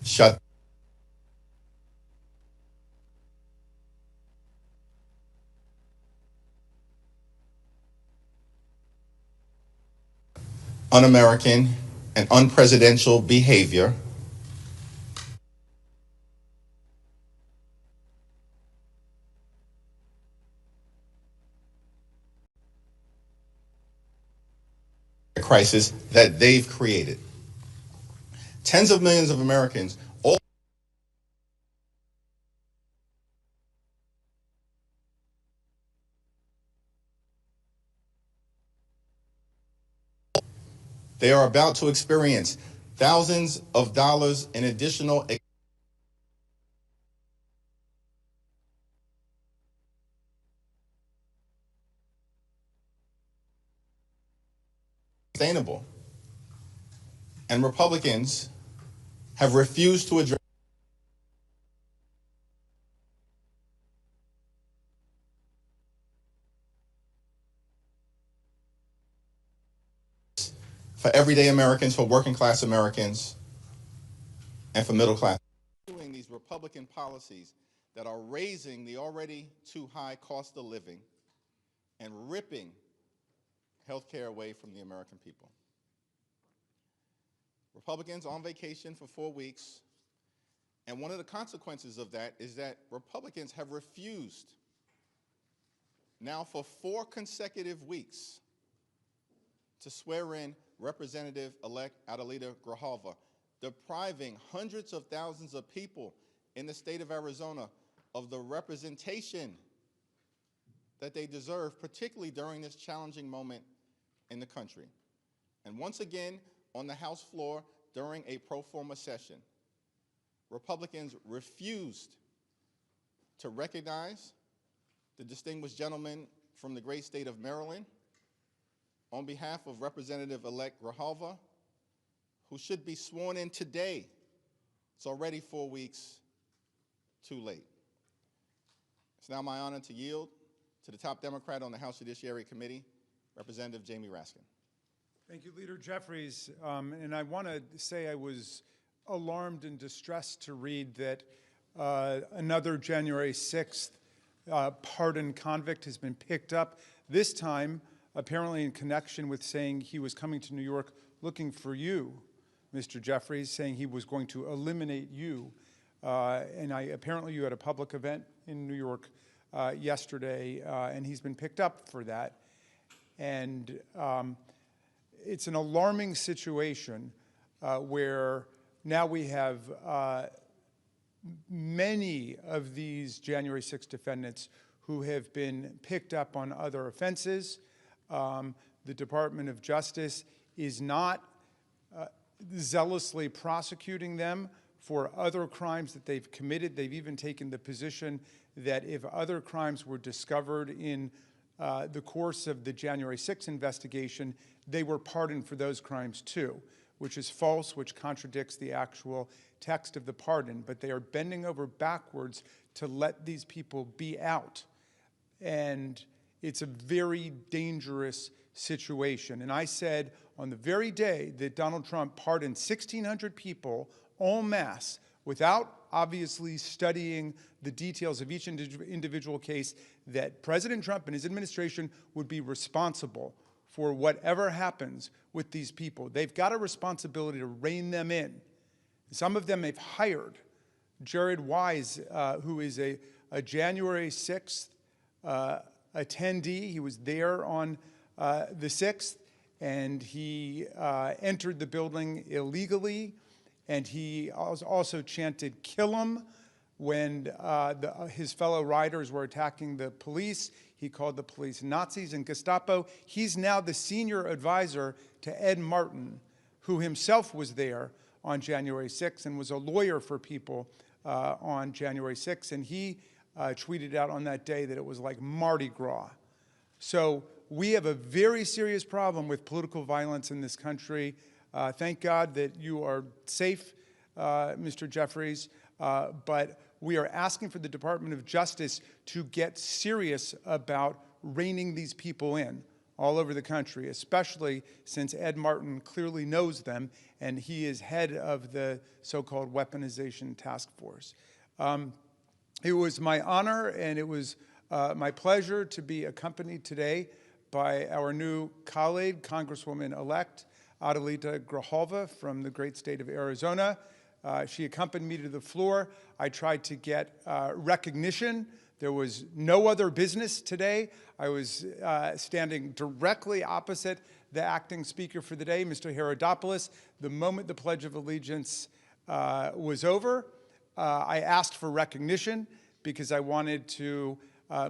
shut un-American and unpresidential behavior crisis that they've created. Tens of millions of Americans, all they are about to experience thousands of dollars in additional sustainable. And Republicans have refused to address for everyday Americans, for working class Americans, and for middle class. These Republican policies that are raising the already too high cost of living and ripping health care away from the American people. Republicans on vacation for 4 weeks, and one of the consequences of that is that Republicans have refused now for 4 consecutive weeks to swear in Representative-elect Adelita Grijalva, depriving hundreds of thousands of people in the state of Arizona of the representation that they deserve, particularly during this challenging moment in the country. And once again, on the House floor during a pro forma session, Republicans refused to recognize the distinguished gentleman from the great state of Maryland on behalf of Representative-elect Grijalva, who should be sworn in today. It's already 4 weeks too late. It's now my honor to yield to the top Democrat on the House Judiciary Committee, Representative Jamie Raskin. Thank you, Leader Jeffries. And I want to say I was alarmed and distressed to read that another January 6th pardoned convict has been picked up, this time apparently in connection with saying he was coming to New York looking for you, Mr. Jeffries, saying he was going to eliminate you. And apparently you had a public event in New York yesterday, and he's been picked up for that. And it's an alarming situation where now we have many of these January 6 defendants who have been picked up on other offenses. The Department of Justice is not zealously prosecuting them for other crimes that they've committed. They've even taken the position that if other crimes were discovered in the course of the January 6 investigation, they were pardoned for those crimes too, which is false, which contradicts the actual text of the pardon. But they are bending over backwards to let these people be out. And it's a very dangerous situation. And I said on the very day that Donald Trump pardoned 1,600 people en masse without obviously studying the details of each individual case, that President Trump and his administration would be responsible for whatever happens with these people. They've got a responsibility to rein them in. Some of them they've hired. Jared Wise, who is a January 6th attendee, he was there on the 6th, and he entered the building illegally, and he also chanted, "Kill him," when his fellow riders were attacking the police. He called the police Nazis and Gestapo. He's now the senior advisor to Ed Martin, who himself was there on January 6th and was a lawyer for people on January 6th. And he tweeted out on that day that it was like Mardi Gras. So we have a very serious problem with political violence in this country. Thank God that you are safe, Mr. Jeffries, but we are asking for the Department of Justice to get serious about reining these people in. all over the country, especially since Ed Martin clearly knows them, and he is head of the so-called weaponization task force. It was my honor and it was my pleasure to be accompanied today by our new colleague, Congresswoman-elect Adelita Grijalva from the great state of Arizona. She accompanied me to the floor. I tried to get recognition. There was no other business today. I was standing directly opposite the acting speaker for the day, Mr. Herodopoulos. The moment the Pledge of Allegiance was over, I asked for recognition because I wanted to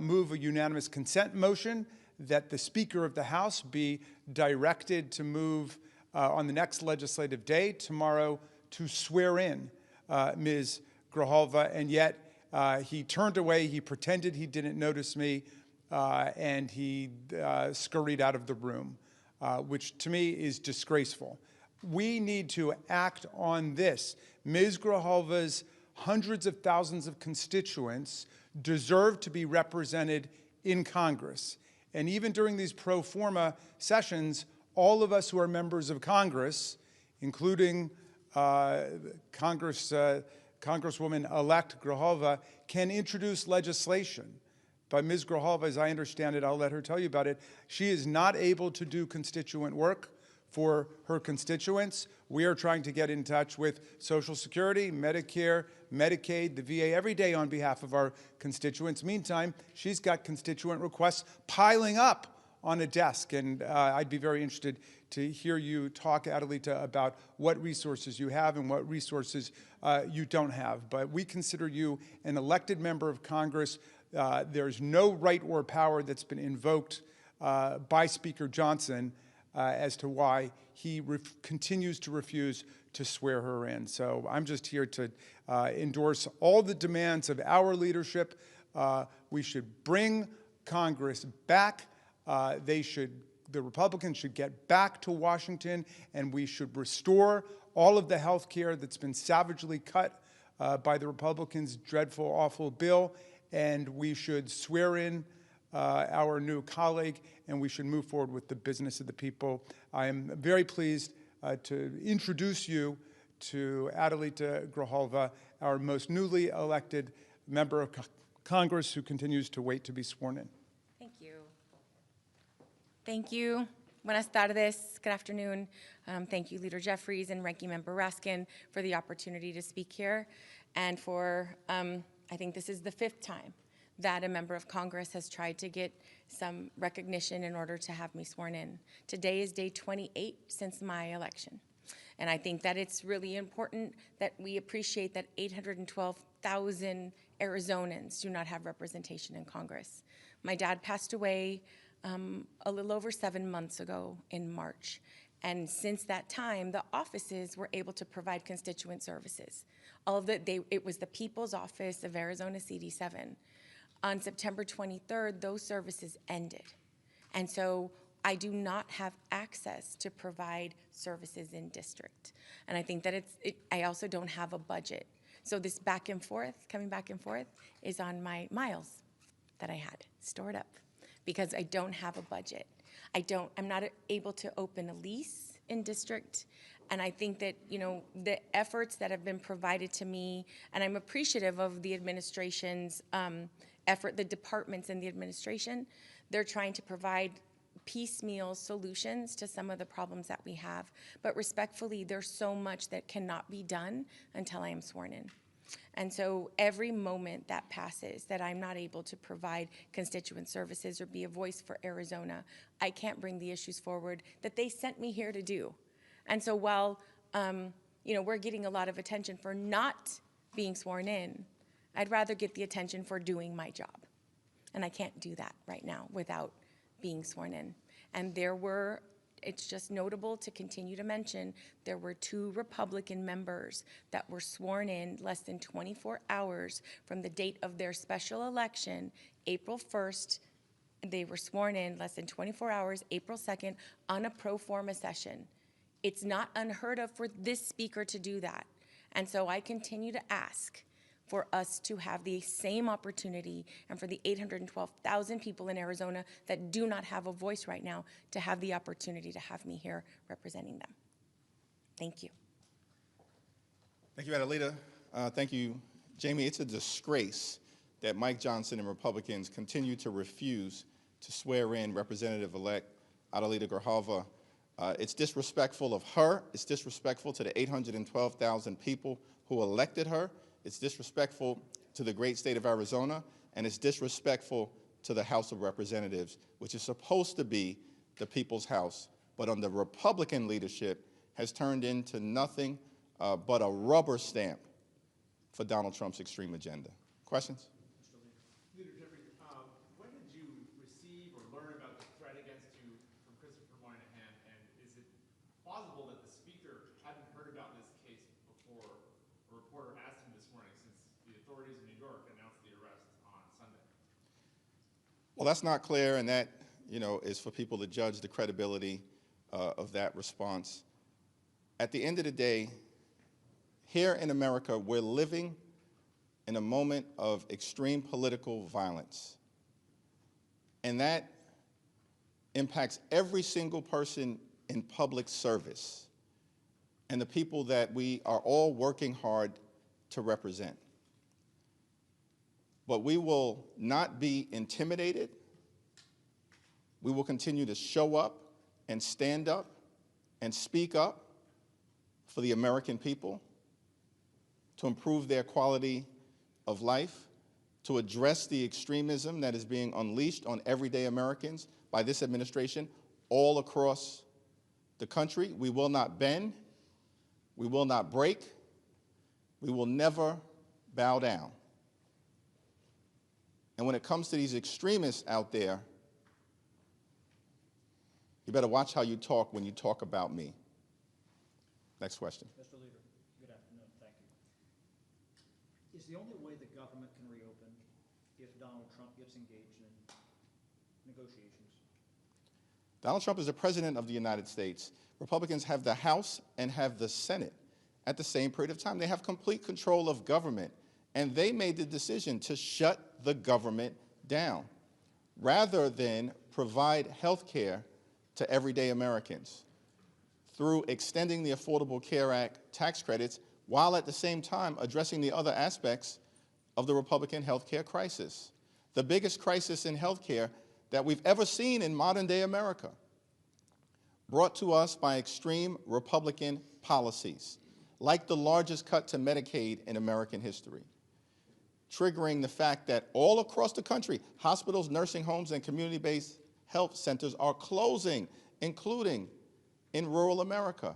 move a unanimous consent motion that the Speaker of the House be directed to move on the next legislative day, tomorrow, to swear in Ms. Grijalva, and yet he turned away, he pretended he didn't notice me, and he scurried out of the room, which to me is disgraceful. We need to act on this. Ms. Grijalva's hundreds of thousands of constituents deserve to be represented in Congress. And even during these pro forma sessions, all of us who are members of Congress, including Congresswoman-elect Grijalva, can introduce legislation. But Ms. Grijalva, as I understand it, I'll let her tell you about it, she is not able to do constituent work for her constituents. We are trying to get in touch with Social Security, Medicare, Medicaid, the VA every day on behalf of our constituents. Meantime, she's got constituent requests piling up on a desk, and I'd be very interested to hear you talk, Adelita, about what resources you have and what resources you don't have. But we consider you an elected member of Congress. There's no right or power that's been invoked by Speaker Johnson as to why he continues to refuse to swear her in. So I'm just here to endorse all the demands of our leadership. We should bring Congress back. The Republicans should get back to Washington, and we should restore all of the health care that's been savagely cut by the Republicans' dreadful, awful bill, and we should swear in our new colleague, and we should move forward with the business of the people. I am very pleased to introduce you to Adelita Grijalva, our most newly elected member of Congress who continues to wait to be sworn in. Thank you. Thank you. Buenas tardes. Good afternoon. Thank you, Leader Jeffries and Ranking Member Raskin, for the opportunity to speak here, and for, I think this is the 5th time that a member of Congress has tried to get some recognition in order to have me sworn in. Today is day 28 since my election. And I think that it's really important that we appreciate that 812,000 Arizonans do not have representation in Congress. My dad passed away a little over 7 months ago in March. And since that time, the offices were able to provide constituent services. It was the People's Office of Arizona CD7. On September 23rd, those services ended. And so I do not have access to provide services in district. And I think that I also don't have a budget. So this back and forth, coming back and forth, is on my miles that I had stored up because I don't have a budget. I'm not able to open a lease in district. And I think that, the efforts that have been provided to me, and I'm appreciative of the administration's effort, the departments in the administration, they're trying to provide piecemeal solutions to some of the problems that we have. But respectfully, there's so much that cannot be done until I am sworn in. And so every moment that passes that I'm not able to provide constituent services or be a voice for Arizona, I can't bring the issues forward that they sent me here to do. And so while we're getting a lot of attention for not being sworn in, I'd rather get the attention for doing my job. And I can't do that right now without being sworn in. And it's just notable to continue to mention, there were 2 Republican members that were sworn in less than 24 hours from the date of their special election, April 1st. They were sworn in less than 24 hours, April 2nd, on a pro forma session. It's not unheard of for this speaker to do that. And so I continue to ask, for us to have the same opportunity and for the 812,000 people in Arizona that do not have a voice right now to have the opportunity to have me here representing them. Thank you. Thank you, Adelita. Thank you, Jamie. It's a disgrace that Mike Johnson and Republicans continue to refuse to swear in Representative-elect Adelita Grijalva. It's disrespectful of her. It's disrespectful to the 812,000 people who elected her. It's disrespectful to the great state of Arizona, and it's disrespectful to the House of Representatives, which is supposed to be the people's house, but under Republican leadership has turned into nothing but a rubber stamp for Donald Trump's extreme agenda. Questions? Leader Jeffries, when did you receive or learn about the threat against you from Christopher Moynihan, and is it plausible that the Speaker hadn't heard about this case before a reporter asked him this morning, since the authorities in New York announced the arrest on Sunday? Well, that's not clear, and that, is for people to judge the credibility of that response. At the end of the day, here in America, we're living in a moment of extreme political violence. And that impacts every single person in public service and the people that we are all working hard to represent. But we will not be intimidated. We will continue to show up and stand up and speak up for the American people, to improve their quality of life, to address the extremism that is being unleashed on everyday Americans by this administration all across the country. We will not bend. We will not break. We will never bow down. And when it comes to these extremists out there, you better watch how you talk when you talk about me. Next question. Mr. Leader, good afternoon. Thank you. Is the only way the government can reopen if Donald Trump gets engaged in negotiations? Donald Trump is the President of the United States. Republicans have the House and have the Senate at the same period of time. They have complete control of government, and they made the decision to shut the government down rather than provide health care to everyday Americans through extending the Affordable Care Act tax credits, while at the same time addressing the other aspects of the Republican health care crisis, the biggest crisis in health care that we've ever seen in modern-day America, brought to us by extreme Republican policies, like the largest cut to Medicaid in American history, triggering the fact that all across the country, hospitals, nursing homes, and community-based health centers are closing, including in rural America.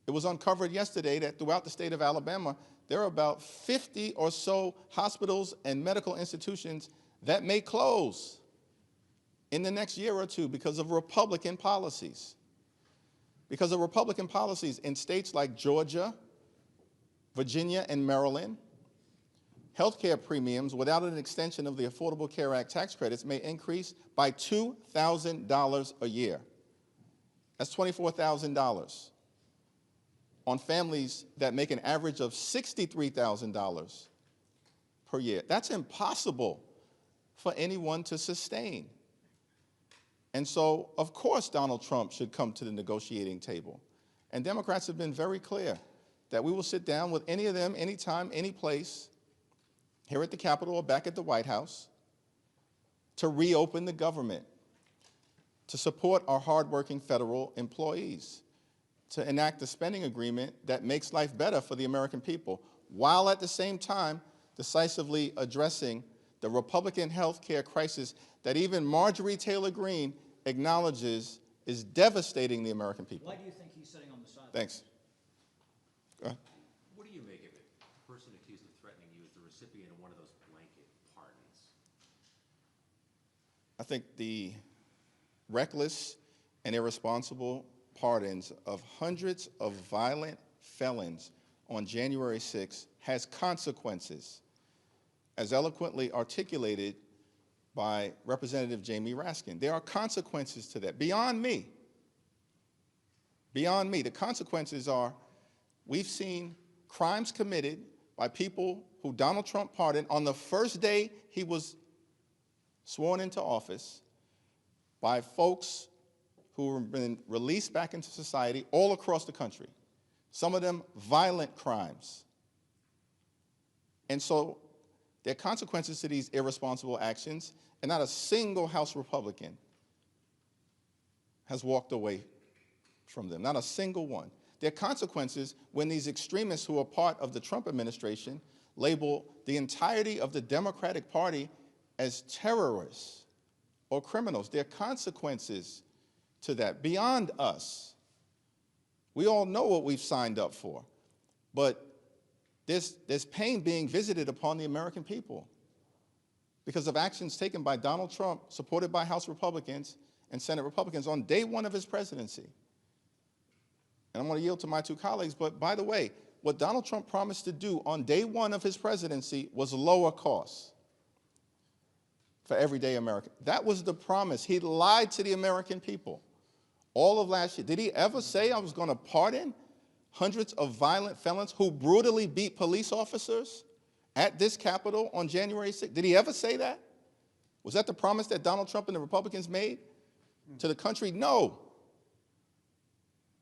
It was uncovered yesterday that throughout the state of Alabama, there are about 50 or so hospitals and medical institutions that may close in the next year or two because of Republican policies. Because of Republican policies in states like Georgia, Virginia, and Maryland, healthcare premiums without an extension of the Affordable Care Act tax credits may increase by $2,000 a year. That's $24,000 on families that make an average of $63,000 per year. That's impossible for anyone to sustain. And so, of course, Donald Trump should come to the negotiating table. And Democrats have been very clear that we will sit down with any of them, anytime, any place, here at the Capitol or back at the White House, to reopen the government, to support our hardworking federal employees, to enact a spending agreement that makes life better for the American people, while at the same time decisively addressing the Republican health care crisis that even Marjorie Taylor Greene acknowledges is devastating the American people. Why do you think he's sitting on the sidelines? Thanks. Go ahead. What do you make of it? The person accused of threatening you is the recipient of one of those blanket pardons. I think the reckless and irresponsible pardons of hundreds of violent felons on January 6th has consequences, as eloquently articulated by Representative Jamie Raskin. There are consequences to that, beyond me. Beyond me. The consequences are, we've seen crimes committed by people who Donald Trump pardoned on the first day he was sworn into office, by folks who have been released back into society all across the country, some of them violent crimes. And so there are consequences to these irresponsible actions, and not a single House Republican has walked away from them, not a single one. There are consequences when these extremists who are part of the Trump administration label the entirety of the Democratic Party as terrorists or criminals. There are consequences to that beyond us. We all know what we've signed up for, but there's pain being visited upon the American people because of actions taken by Donald Trump, supported by House Republicans and Senate Republicans on day one of his presidency. And I'm going to yield to my two colleagues, but by the way, what Donald Trump promised to do on day one of his presidency was lower costs for everyday Americans. That was the promise. He lied to the American people all of last year. Did he ever say I was going to pardon hundreds of violent felons who brutally beat police officers at this Capitol on January 6th? Did he ever say that? Was that the promise that Donald Trump and the Republicans made to the country? No.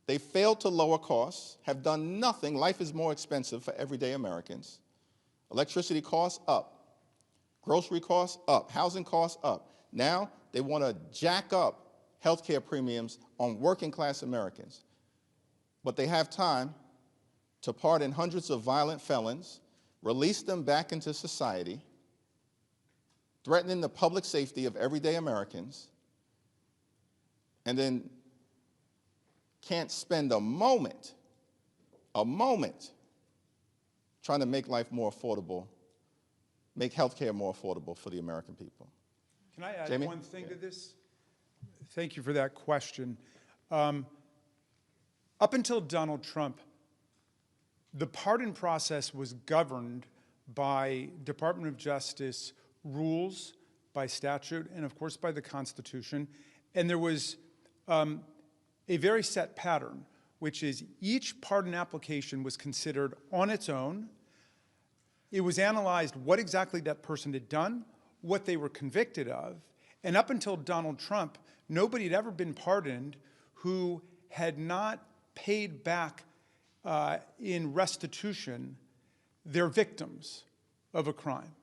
They failed to lower costs, have done nothing. Life is more expensive for everyday Americans. Electricity costs up. Grocery costs up. Housing costs up. Now they want to jack up health care premiums on working class Americans. But they have time to pardon hundreds of violent felons, release them back into society, threatening the public safety of everyday Americans, and then can't spend a moment trying to make life more affordable, make health care more affordable for the American people. Can I add Jamie? one thing to this? Thank you for that question. Up until Donald Trump, the pardon process was governed by Department of Justice rules, by statute, and of course by the Constitution. And there was a very set pattern, which is each pardon application was considered on its own. It was analyzed what exactly that person had done, what they were convicted of, and up until Donald Trump, nobody had ever been pardoned who had not paid back in restitution their victims of a crime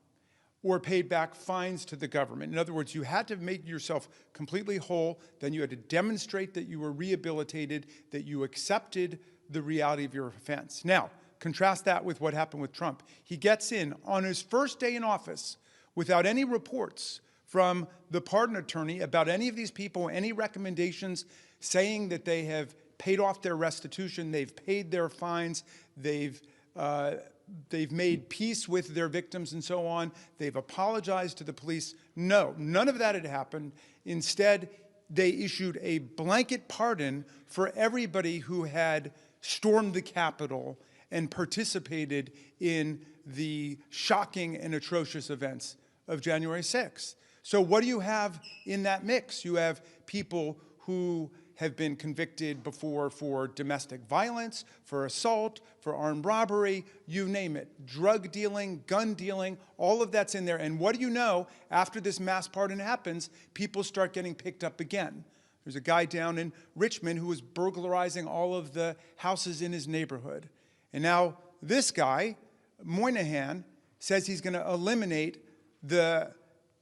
or paid back fines to the government. In other words, you had to make yourself completely whole, then you had to demonstrate that you were rehabilitated, that you accepted the reality of your offense. Now, contrast that with what happened with Trump. He gets in on his first day in office without any reports from the pardon attorney about any of these people, any recommendations saying that they have paid off their restitution, they've paid their fines, they've made peace with their victims and so on, they've apologized to the police. No, none of that had happened. Instead, they issued a blanket pardon for everybody who had stormed the Capitol and participated in the shocking and atrocious events of January 6th. So what do you have in that mix? You have people who have been convicted before for domestic violence, for assault, for armed robbery, you name it. Drug dealing, gun dealing, all of that's in there. And what do you know? After this mass pardon happens, people start getting picked up again. There's a guy down in Richmond who was burglarizing all of the houses in his neighborhood. And now this guy, Moynihan, says he's going to eliminate the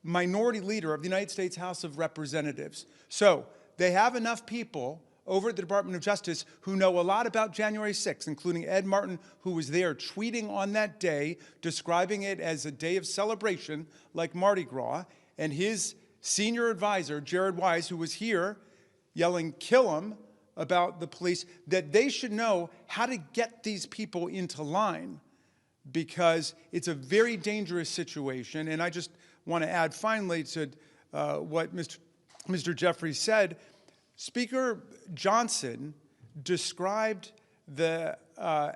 minority leader of the United States House of Representatives. So they have enough people over at the Department of Justice who know a lot about January 6th, including Ed Martin, who was there tweeting on that day, describing it as a day of celebration like Mardi Gras, and his senior advisor, Jared Wise, who was here yelling, "Kill him," about the police, that they should know how to get these people into line because it's a very dangerous situation. And I just want to add finally to what Mr. Jeffries said. Speaker Johnson described the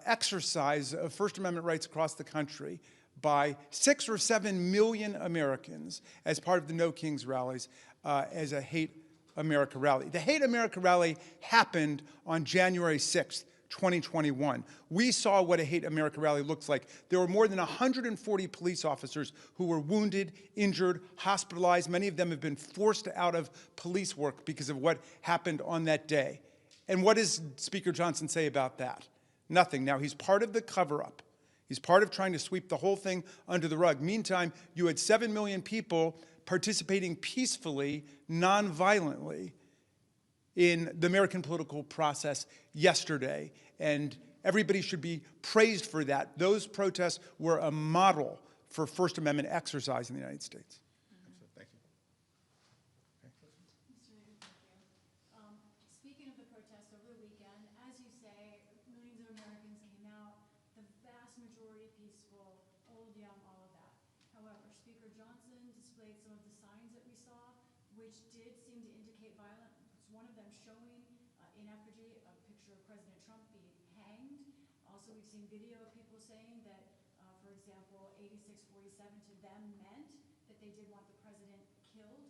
exercise of First Amendment rights across the country by 6 or 7 million Americans as part of the No Kings rallies as a Hate America rally. The Hate America rally happened on January 6th, 2021. We saw what a Hate America rally looks like. There were more than 140 police officers who were wounded, injured, hospitalized. Many of them have been forced out of police work because of what happened on that day. And what does Speaker Johnson say about that? Nothing. Now, he's part of the cover-up. He's part of trying to sweep the whole thing under the rug. Meantime, you had 7 million people participating peacefully, non-violently, in the American political process yesterday, and everybody should be praised for that. Those protests were a model for First Amendment exercise in the United States. Thank you. Speaking of the protests over the weekend, as you say, millions of Americans came out, the vast majority peaceful, old, young, all of that. However, Speaker Johnson displayed some of the signs that we saw, which did seem to indicate violence. One of them showing in effigy a picture of President Trump being hanged. Also, we've seen video of people saying that, for example, 8647 to them meant that they did want the president killed.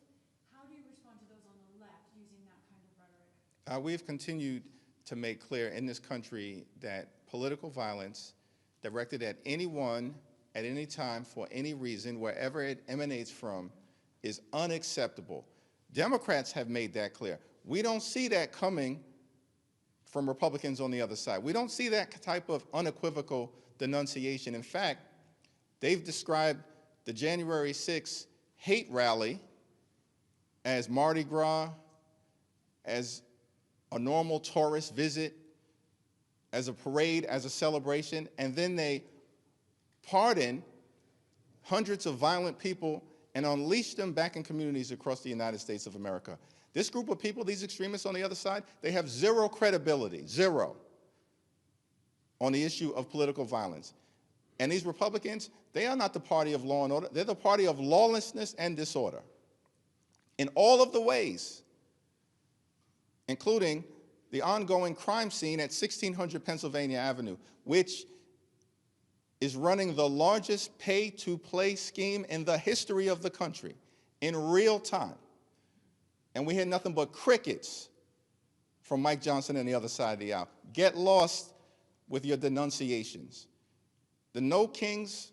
How do you respond to those on the left using that kind of rhetoric? We've continued to make clear in this country that political violence directed at anyone, at any time, for any reason, wherever it emanates from, is unacceptable. Democrats have made that clear. We don't see that coming from Republicans on the other side. We don't see that type of unequivocal denunciation. In fact, they've described the January 6th hate rally as Mardi Gras, as a normal tourist visit, as a parade, as a celebration, and then they pardon hundreds of violent people and unleash them back in communities across the United States of America. This group of people, these extremists on the other side, they have zero credibility, zero, on the issue of political violence. And these Republicans, they are not the party of law and order. They're the party of lawlessness and disorder in all of the ways, including the ongoing crime scene at 1600 Pennsylvania Avenue, which is running the largest pay-to-play scheme in the history of the country in real time. And we hear nothing but crickets from Mike Johnson and the other side of the aisle. Get lost with your denunciations. The No Kings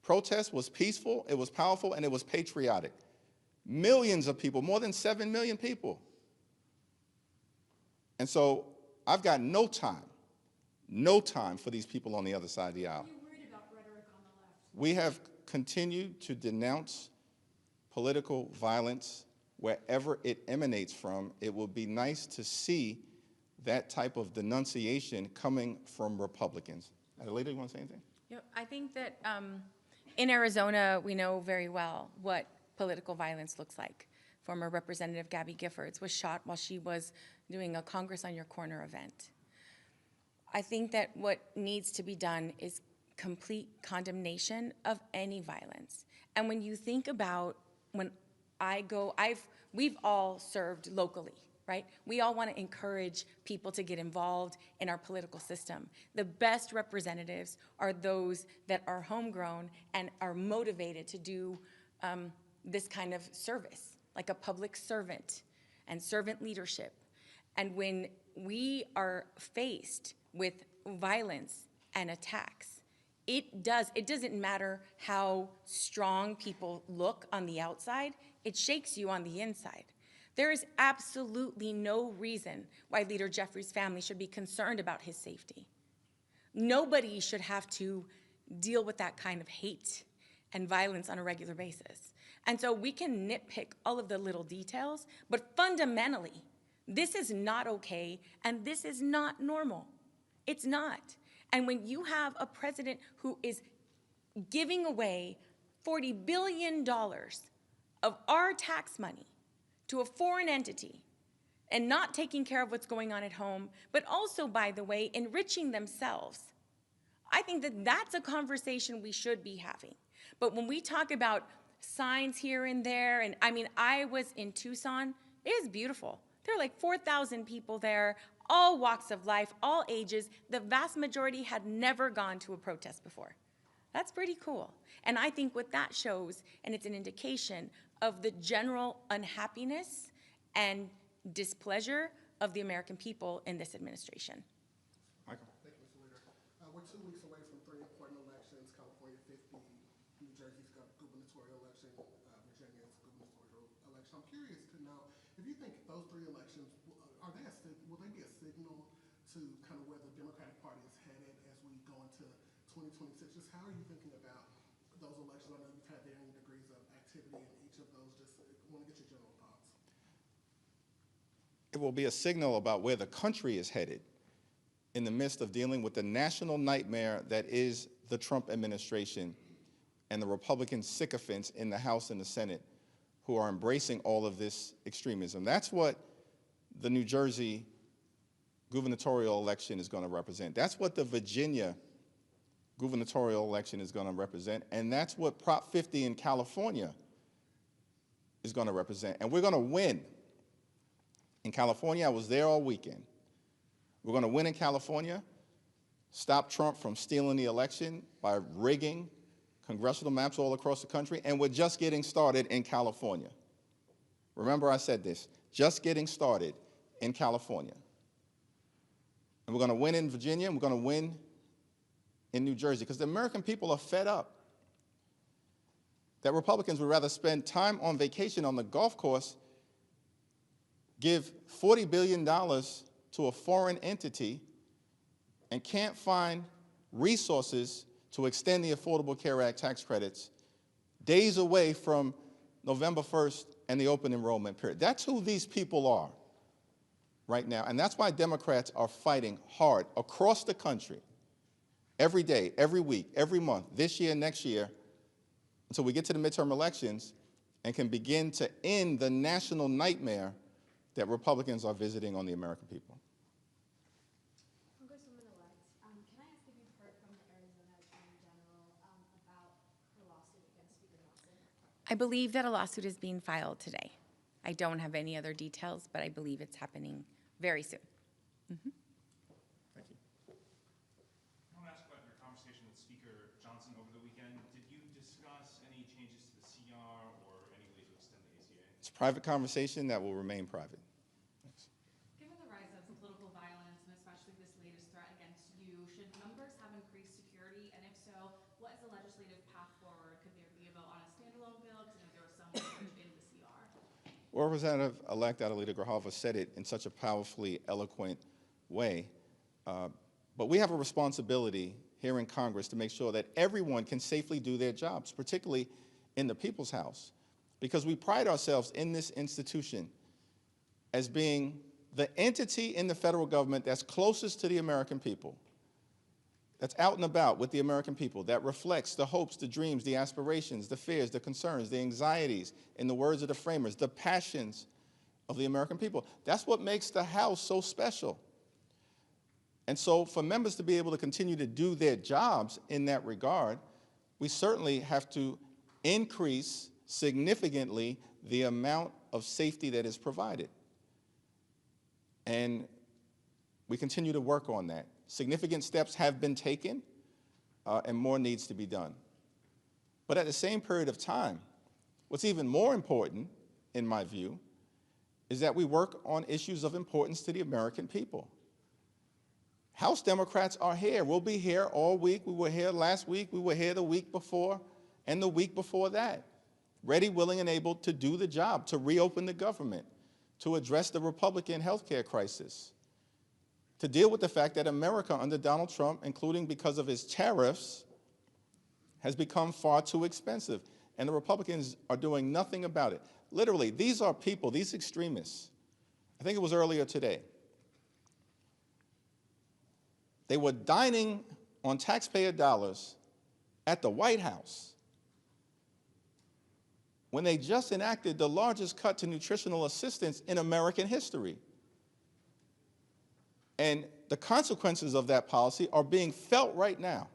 protest was peaceful, it was powerful, and it was patriotic. Millions of people, more than 7 million people. And so I've got no time for these people on the other side of the aisle. Are you worried about rhetoric on the left? We have continued to denounce political violence wherever it emanates from. It will be nice to see that type of denunciation coming from Republicans. Adelita, you want to say anything? I think that in Arizona, we know very well what political violence looks like. Former Representative Gabby Giffords was shot while she was doing a Congress on Your Corner event. I think that what needs to be done is complete condemnation of any violence. And when you think about when we've all served locally, right? We all want to encourage people to get involved in our political system. The best representatives are those that are homegrown and are motivated to do this kind of service, like a public servant and servant leadership. And when we are faced with violence and attacks, it doesn't matter how strong people look on the outside, it shakes you on the inside. There is absolutely no reason why Leader Jeffries' family should be concerned about his safety. Nobody should have to deal with that kind of hate and violence on a regular basis. And so we can nitpick all of the little details, but fundamentally, this is not okay, and this is not normal. It's not. And when you have a president who is giving away $40 billion of our tax money to a foreign entity and not taking care of what's going on at home, but also, by the way, enriching themselves, I think that that's a conversation we should be having. But when we talk about signs here and there, and I mean, I was in Tucson, it is beautiful. There are like 4,000 people there, all walks of life, all ages. The vast majority had never gone to a protest before. That's pretty cool. And I think what that shows, and it's an indication of the general unhappiness and displeasure of the American people in this administration. 2 weeks away from three important elections: California 50, New Jersey's gubernatorial election, Virginia's gubernatorial election. I'm curious to know if you think those three elections will they be a signal to kind of where the Democratic Party is headed as we go into 2026? Just how are you thinking about those elections? I know you've had varying degrees of activity in each of those. Just want to get your general thoughts. It will be a signal about where the country is headed in the midst of dealing with the national nightmare that is the Trump administration and the Republican sycophants in the House and the Senate who are embracing all of this extremism. That's what the New Jersey gubernatorial election is going to represent. That's what the Virginia gubernatorial election is going to represent, and that's what Prop 50 in California is going to represent. And we're going to win. In California, I was there all weekend. We're going to win in California, stop Trump from stealing the election by rigging congressional maps all across the country, and we're just getting started in California. Remember I said this, just getting started in California. And we're going to win in Virginia, and we're going to win in New Jersey, because the American people are fed up that Republicans would rather spend time on vacation on the golf course, give $40 billion to a foreign entity, and can't find resources to extend the Affordable Care Act tax credits days away from November 1st and the open enrollment period. That's who these people are right now, and that's why Democrats are fighting hard across the country, every day, every week, every month, this year, next year, until we get to the midterm elections and can begin to end the national nightmare that Republicans are visiting on the American people. Congresswoman-elect, can I ask if you've heard from the Arizona Attorney General about her lawsuit against Speaker Johnson? I believe that a lawsuit is being filed today. I don't have any other details, but I believe it's happening very soon. Thank you. I want to ask about your conversation with Speaker Johnson over the weekend. Did you discuss any changes to the CR or any way to extend the ACA? It's a private conversation that will remain private. Thanks. Given the rise of political violence and especially this latest threat against you, should members have increased security? And if so, what is the legislative path forward? Could there be a vote on a standalone bill? Because I know there was some language in the CR. Well, Representative-elect Adelita Grijalva said it in such a powerfully eloquent way. But we have a responsibility here in Congress to make sure that everyone can safely do their jobs, particularly in the People's House, because we pride ourselves in this institution as being the entity in the federal government that's closest to the American people, that's out and about with the American people, that reflects the hopes, the dreams, the aspirations, the fears, the concerns, the anxieties, in the words of the framers, the passions of the American people. That's what makes the House so special. And so for members to be able to continue to do their jobs in that regard, we certainly have to increase significantly the amount of safety that is provided. And we continue to work on that. Significant steps have been taken, and more needs to be done. But at the same period of time, what's even more important, in my view, is that we work on issues of importance to the American people. House Democrats are here. We'll be here all week. We were here last week. We were here the week before and the week before that, ready, willing, and able to do the job, to reopen the government, to address the Republican health care crisis, to deal with the fact that America under Donald Trump, including because of his tariffs, has become far too expensive. And the Republicans are doing nothing about it. Literally, these are people, these extremists, I think it was earlier today, they were dining on taxpayer dollars at the White House when they just enacted the largest cut to nutritional assistance in American history. And the consequences of that policy are being felt right now.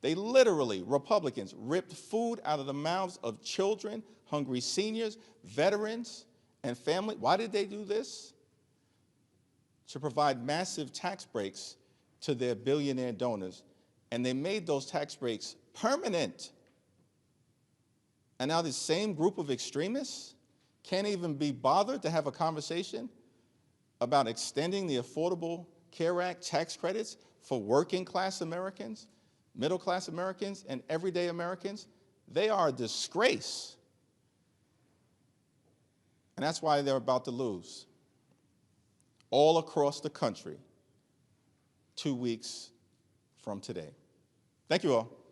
They literally, Republicans, ripped food out of the mouths of children, hungry seniors, veterans, and family. Why did they do this? To provide massive tax breaks to their billionaire donors. And they made those tax breaks permanent. And now this same group of extremists can't even be bothered to have a conversation about extending the Affordable Care Act tax credits for working class Americans, middle class Americans, and everyday Americans, they are a disgrace. And that's why they're about to lose all across the country 2 weeks from today. Thank you all.